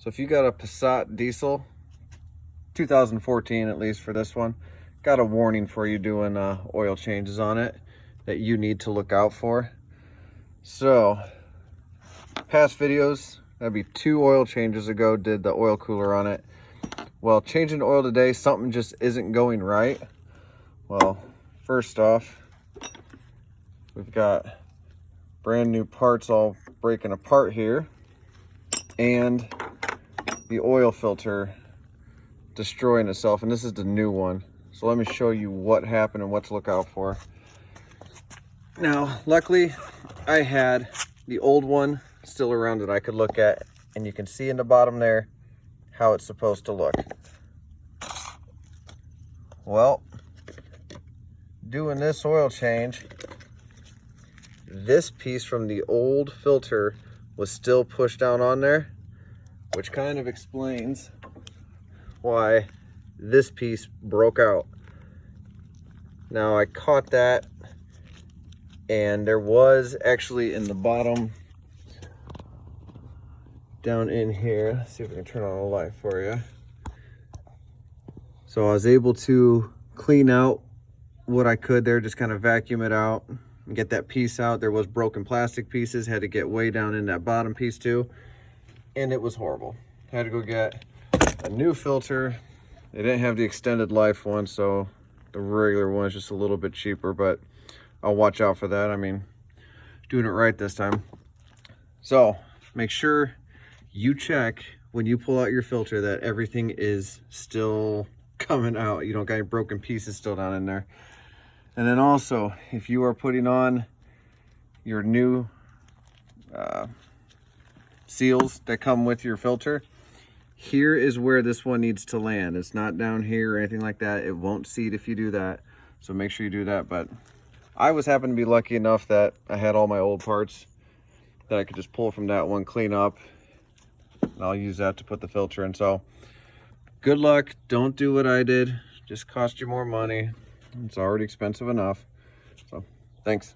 So if you got a Passat diesel, 2014 at least for this one, got a warning for you doing oil changes on it that you need to look out for. So past videos, that'd be 2 oil changes ago, did the oil cooler on it. Well, changing the oil today, something just isn't going right. Well, first off, we've got brand new parts all breaking apart here, and the oil filter destroying itself, and this is the new one. So let me show you what happened and what to look out for. Now, luckily, I had the old one still around that I could look at, and you can see in the bottom there how it's supposed to look. Well, doing this oil change, this piece from the old filter was still pushed down on there, which kind of explains why this piece broke out. Now I caught that, and there was actually in the bottom down in here, let's see if we can turn on a light for you. So I was able to clean out what I could there, just kind of vacuum it out and get that piece out. There was broken plastic pieces, had to get way down in that bottom piece too, and it was horrible. Had to go get a new filter. They didn't have the extended life one, so the regular one is just a little bit cheaper, but I'll watch out for that. I mean, doing it right this time. So make sure you check when you pull out your filter that everything is still coming out. You don't got any broken pieces still down in there. And then also, if you are putting on your new seals that come with your filter, here is where this one needs to land. It's not down here or anything like that. It won't seat if you do that, so make sure you do that. But I was happened to be lucky enough that I had all my old parts that I could just pull from that one, clean up, and I'll use that to put the filter in. So good luck. Don't do what I did. Just cost you more money. It's already expensive enough. So thanks.